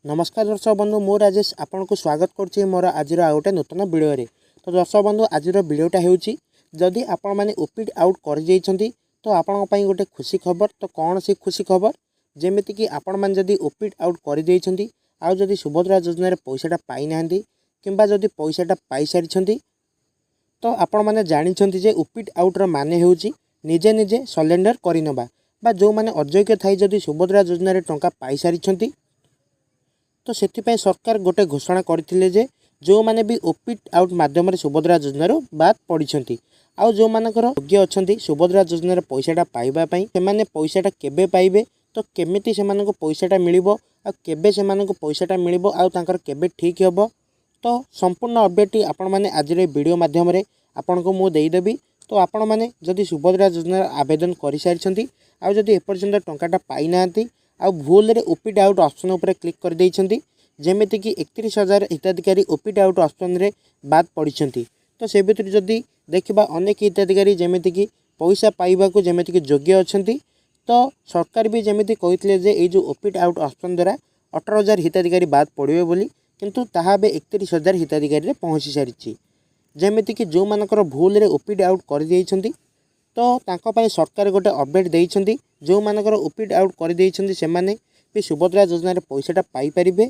नमस्कार दर्शक बंधु मो राजेश आपन को स्वागत करुच्ची मोर आज गोटे नूतन वीडियो रे। तो दर्शक बंधु आज वीडियोटा होउची जदि आपण माने ओपिट आउट कर जाइछंती तो आपण पई गोटे खुशी खबर। तो कौन सी खुशी खबर जेमिति कि आपण माने जदि ओपिट आउट कर जाइछंती आउ जदि सुभद्रा योजना रे पैसाटा पाई नाहंती किंबा जदि पैसाटा पाई सारिछंती तो आपण माने जानिछंती जे ओपिट आउट रो माने होउची निजे निजे सरेंडर करिनबा बा जो माने अयोग्य थाई जदि सुभद्रा योजना रे टंका पाई सारिछंती तो से सरकार गोटे घोषणा करथिले जे जो माने भी ओपिट आउट माध्यम सुभद्रा योजना बाद पड़ी आउ जो मानकर योग्य अच्छा सुभद्रा योजना पैसाटा पाइबा पई सेमाने पैसाटा केबे पाइबे तो केमिति सेमानक पैसाटा मिलिबो आ केबे सेमानक पैसाटा मिलिबो आ तांकर केबे ठीक हेबो तो संपूर्ण अपडेट आपण माने आज वीडियो माध्यम आपण को मु देई देबी। तो आपण माने जदि सुभद्रा योजना आवेदन कर सारिछंती आ जदि एपर्यंत टंकाटा पाई नांती आ भूल रे ओपिट आउट ऑप्शन उपर क्लिक कर देइछंती जेमिति कि 31,000 हिताधिकारी ओपिट आउट ऑप्शन रे बाद पड़िछंती। तो से भितर जदि देखिबा अनेक हिताधिकारी जेमिति कि पैसा पाइबा को जेमिति कि योग्य अछंती तो सरकार भी जेमिति कहितले जे ए जो ओपिट आउट ऑप्शन द्वारा 18,000 हिताधिकारी बाद पड़िबे बोली किंतु ताहा बे 31,000 हिताधिकारी रे पहुंची सारिछि। जेमिति कि जो मानकर भूल रे ओपिट आउट कर देइछंती तो तांको पय सरकार गोटे अपडेट देइछंती जो मानकर ओपिट आउट कर देइछंती से माने भी सुभद्रा योजना रे पैसाटा पाई परिबे।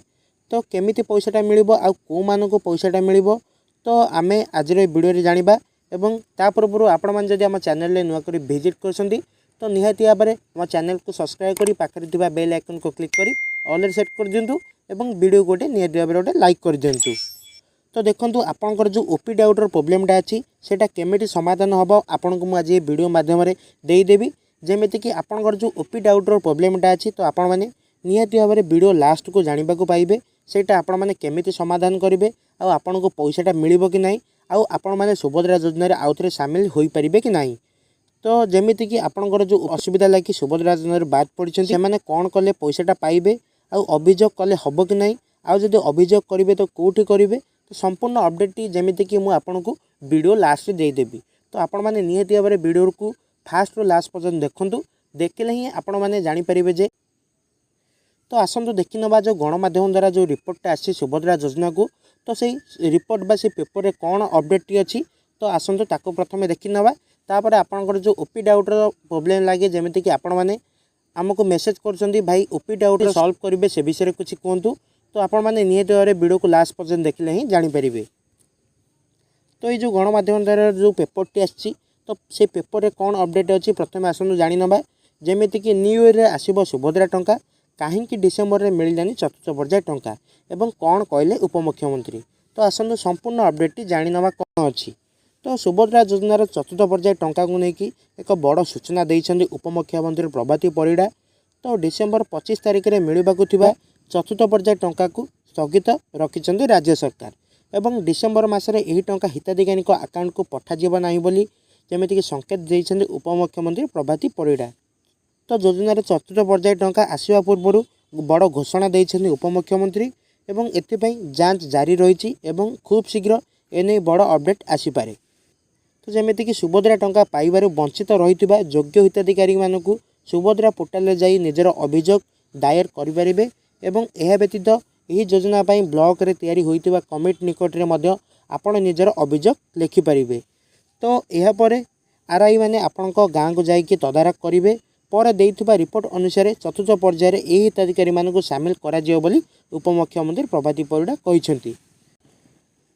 तो केमिति पैसाटा मिलिबो आ को मानको पैसाटा मिलिबो तो आमे आज वीडियो रे जानिबा एवं ता पूर्व आपण मान जदि हम चैनल रे नुवा करी विजिट करसंती तो निहाती भाबरे हम चैनल को सब्सक्राइब करी पाखरे थिबा बेल आइकन को क्लिक करी ऑल रे सेट कर दियंतु एवं वीडियो गोटे निहाती भाबरे गोटे लाइक कर दियंतु। तो देखंतु आपनकर जो ओपिट आउट रो प्रॉब्लमटा अछि सेटा केमिति समाधान हबो आपन को मु आज वीडियो माध्यम रे देई देबी जेमिति कि आपनकर जो ओपिट आउट रो प्रॉब्लमटा अछि तो आपण माने निहाती भाबरे वीडियो लास्ट को जानिबा को पाइबे सेटा आपण माने केमिति समाधान करिवे आ आपन को पैसाटा मिलिबो कि नाही आ आपण माने सुभद्रा योजना रे आउथरे शामिल होई परिबे कि नाही। तो जेमिति कि आपनकर जो असुविधा लागी सुभद्रा योजना रे बाद पड़िछन से माने कोन कले पैसाटा पाइबे आ अभियोग कले हबो कि नाही आ जदि अभियोग करिवे तो कोठी करिवे तो संपूर्ण अपडेट टी जेमिति कि मु आपन को वीडियो लास्ट दे देबी। तो आपण माने निहाती भाबरे वीडियो को फास्ट रो लास्ट पर्यंत देखंतु देखले ही आपण माने जानि परिबे जे। तो आसंतु देखि नबा जो गणमाध्यम द्वारा जो रिपोर्टटा आसी सुभद्रा योजना को तो से रिपोर्ट बा से पेपर रे कौन अपडेट टी अछि तो आसंतु ताको प्रथमे देखि नबा तापर आपनकर जो ओपिट आउट रो प्रॉब्लम लागे जेमिति कि आपण माने हमको मेसेज करछंती भाई ओपिट आउट सॉल्व करिवे से विषय रे कुछ कोंतु तो आपण माने नियत भाबरे वीडियो को लास्ट पर्यंत देखले ही जानि परिबे। तो ये जो गणमाध्यम द्वारा जो पेपर टी आछि तो से पेपर रे कौन अपडेट अछि प्रथमे आसंतु जानि नबा जेमिति कि न्यू ईयर रे आसीबो सुभद्रा टंका कहीं डिसेम्बर में मिललानी चतुर्थ पर्याय टंका एवं कौन कहले उपमुख्यमंत्री। तो आसंतु संपूर्ण अपडेट टी जानि नबा कौन अछि। तो सुभद्रा योजनार चतुर्थ पर्याय टंका को लेकिन एक बड़ सूचना देइछन्ती उपमुख्यमंत्री प्रभाती परिड़ा। तो डिसेम्बर 25 तारिख में मिलवाक चतुर्थ पर्याय टंका को स्थगित रखिछन्ती राज्य सरकार एवं डिसेम्बर मासरे एही टंका हिताधिकारी अकाउंट को पठाजिबो नाही बोली जेमिति कि संकेत देइछन्ती उपमुख्यमंत्री प्रभाती परिड़ा। तो योजनार चतुर्थ पर्याय टंका आसवा पूर्व बड़ घोषणा देइछन्ती उपमुख्यमंत्री एवं एथिपई जांच जारी रही एवं खूब शीघ्र एने बड़ अपडेट आसीपारे। तो जेमिति कि सुभद्रा टंका पाइबारु वंचित रहितबा योग्य हिताधिकारी मानकु सुभद्रा पोर्टाल जाई निजर अभियोग दायर करिपारिबे एवं एहा व्यतीत एही योजना पई ब्लॉक रे तयारी होइतिबा कमिटी निकट रे मध्य आपण निजर अभियोग लेखि पारिबे। तो एहा परे आरआई माने आपणको गाँ को जाई कि तदारख करिवे पर देइथिबा रिपोर्ट अनुसार चतुर्थ पर्याय रे एही हिताधिकारी मानकु शामिल करा जियो बोली उपमुख्यमंत्री प्रभाती परिड़ा कहिसेंती।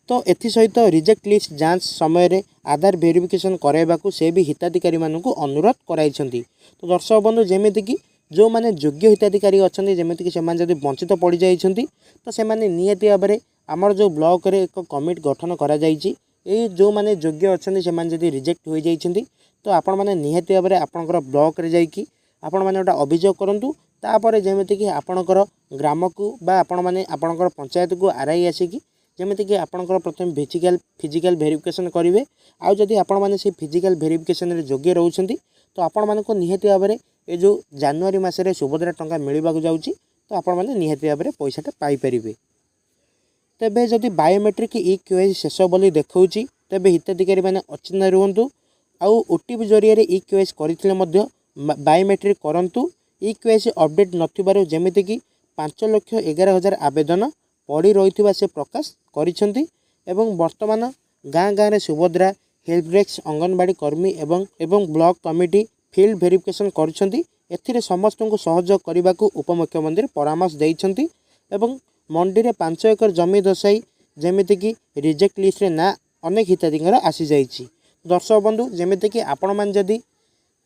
तो एथि सहित रिजेक्ट लिस्ट जांच समय रे आधार वेरिफिकेशन कराइबाकू से भी हिताधिकारी मानकु अनुरोध कराइछन्ती। तो दर्शक बंधु जेमिति कि जो माने योग्य हिताधिकारी अछन्ती जेमिति कि सेमान जदि वंचित पड़ जाइछन्ती तो सेमाने नियति भाबरे हमर जो ब्लॉक रे एक कमिटी गठन करा जाइछि ए जो माने योग्य अछन्ती सेमान जदि रिजेक्ट होई जाइछन्ती तो आपण माने नियति भाबरे आपनकर ब्लॉक रे जाइकि आपण माने ओटा अभियोग करंतु तापर जेमिति कि आपनकर ग्राम को बा आपण माने आपनकर पंचायत को आरआई आसिकी जेमिति कि आपनकर प्रथम फिजिकल वेरिफिकेशन करिवे आ जदि आपण माने से फिजिकल वेरिफिकेशन रे योग्य रहउछन्ती तो आपण मानको नियति भाबरे ए जो जनवरी मासरे सुभद्रा टंका मिलबाक जाउची तो आपण माने नियति भाबरे पैसाटा पाई परिबे। तेबे जदि बायोमेट्रिक ई केवाईसी शेष बोली देखौची तेबे हिताधिकारी माने अचिन्ह रुहंतु आउ ओटीपी जरिया रे ई केवाईसी करथिले मध्य बायोमेट्रिक करंतु ई केवाईसी अपडेट नथिबारु जेमिति कि 5,11,000 आवेदन पड़ी रही से प्रकाश करिसेंती एवं वर्तमान गाँ गाँव सुभद्रा हेल्प डेस्क अंगनवाड़ी कर्मी एवं ब्लॉक कमिटी फील्ड वेरिफिकेशन करुछंती। एथिरे समस्त को सहयोग करने को उपमुख्यमंत्री परामर्श देइछंती एवं मंडी में 5 एकर जमी दर्शाई जेमिति कि रिजेक्ट लिस्ट रे ना अनेक हिताधिकार आसी जाइछि। दर्शक बंधु जेमिति कि आपण मान जदि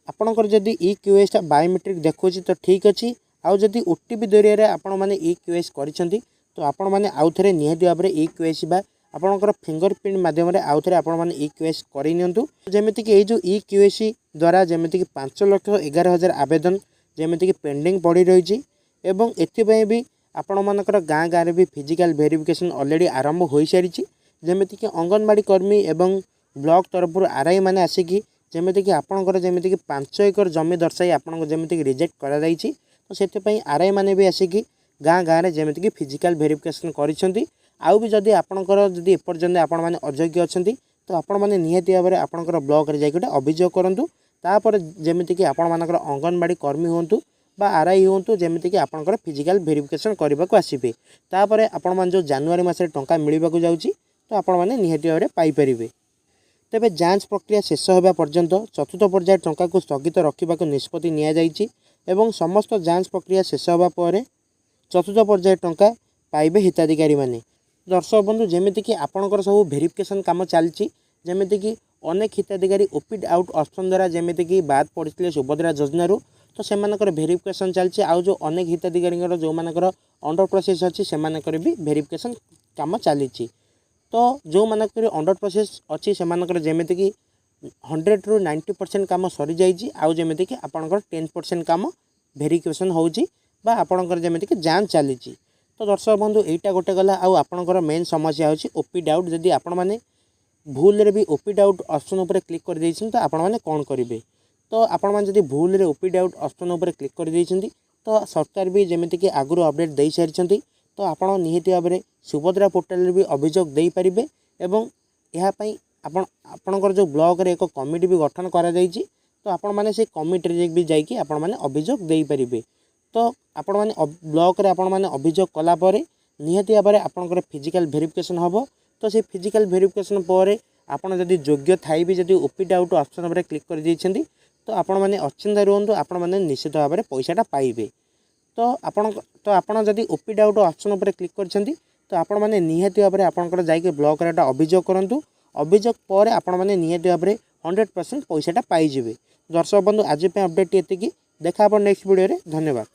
आपणकर जदि ई क्यूएस बायोमेट्रिक देखुछि तो ठीक अछि आउ जदि ओटीपी जरिए आपण माने ई क्यूएस करिसेंती तो आपण माने आउ थरे निहाती भाबरे ई क्यूएस बा आपणकर फिंगरप्रिंट माध्यम रे आउ थरे आपण माने ई क्यूएस करि नियंतु। जेमिति कि ए जो ई क्यूएस द्वारा जेमिति कि 5,11,000 आवेदन जेमिति कि पेंडिंग पड़ी रही एवं एथिपई भी आपण मानकर गाँ गाँव भी फिजिकल वेरिफिकेशन ऑलरेडी आरंभ हो सारी जेमिति कि अंगनवाड़ी कर्मी एवं ब्लॉक तरफ आरआई माने आसिकी जेमिति कि आपणकर जेमिति कि 5 एकर जमी दर्शाई आपण जेमिति कि रिजेक्ट करा जाइछि तो सेति आरआई माने भी आसिकी गाँ गाँव में जेमिति कि फिजिकल वेरिफिकेशन करिसेंती। आउ भी जदि आपणकर जदि एपर्यंत आपण माने अयोग्य अछंती तो आपण माने निहाती भाबरे आपणकर ब्लॉक रे जाइक अभियोग करंतु। तापर जेमिति कि आपण मानकर अंगनवाड़ी कर्मी होंतु बा आरआई होंतु जेमिति कि आपणकर फिजिकल वेरिफिकेशन करने को आसीबे। तापर आपण मान जो जनवरी मासरे टंका मिलबा को जाउची तो आपण माने निहाती भाबरे पाई परिबे। तेबे जांच प्रक्रिया शेष होबा पर्यंत चतुर्थ पर्याय टंका को स्थगित रखा निष्पत्ति निया जाइछि एवं समस्त जांच प्रक्रिया शेष होबा परे चतुर्थ पर्याय टंका पाइबे हिताधिकारी माने। दर्शक बंधु जेमिति कि आपणकर सब वेरिफिकेशन काम चलछि जेमिति कि अनेक हिताधिकारी ओपिड आउट ऑप्शन द्वारा जेमिति कि बाद पड़ते सुभद्रा योजना तो सेमानकर वेरिफिकेशन चलछि आउ जो अनेक हिताधिकारी जो मानकर अंडर प्रोसेस अच्छी से भी वेरिफिकेशन काम चली तो जो मानकर अंडर प्रोसेस अच्छी से जेमिति कि 100 ରୁ 90% काम सरी जाइछि आउ जेमिति कि आपणकर 10% काम वेरिफिकेशन होउछि बा आपणकर जेमिति कि जांच चली। तो दर्शक बंधु एटा गोटे गला आउ आपणकर मेन समस्या होछि ओपिड आउट जदि आपण माने भूल रे भी ओपिड आउट ऑप्शन ऊपर क्लिक कर देइछन तो आपण माने कोन करिवे तो आपण माने जदि भूल रे ओपिड आउट ऑप्शन ऊपर क्लिक कर देइछन्ती तो सरकार भी जेमिति कि आगुरो अपडेट देइ सारिछन्ती तो आपण निहिति भाबरे सुभद्रा पोर्टल रे भी अभियोग देइ परिबे एवं एहा पई आपणकर जो ब्लॉक रे एक कमिटी भी गठन करा जाइछि तो आपण माने से कमिटी रे भी जाइकि आपण माने अभियोग देइ परिबे। तो आपण माने ब्लॉक रे आपण माने अभियोग कला परे निहाती भाबरे आपणकर फिजिकल वेरिफिकेशन हबो तो से फिजिकल वेरिफिकेशन परे आपण जदि योग्य थाई भी जदि ओपिड आउट ऑप्शन ऊपर क्लिक कर देइछन्ती तो आपण माने अचिंता रुहंतु आपण माने निश्चित भाबरे पैसाटा पाइबे। तो आपण जदि ओपिड आउट ऑप्शन ऊपर क्लिक करछन्ती तो आपण माने निहाती भाबरे आपणकर जाइके ब्लॉक रे अभियोग करंतु अभियोग पर आपण माने निहाती भाबरे 100% पैसाटा पाई जिवे। दर्शक बंधु आज पे अपडेट एतिकी देखा अपन नेक्स्ट वीडियो रे धन्यवाद।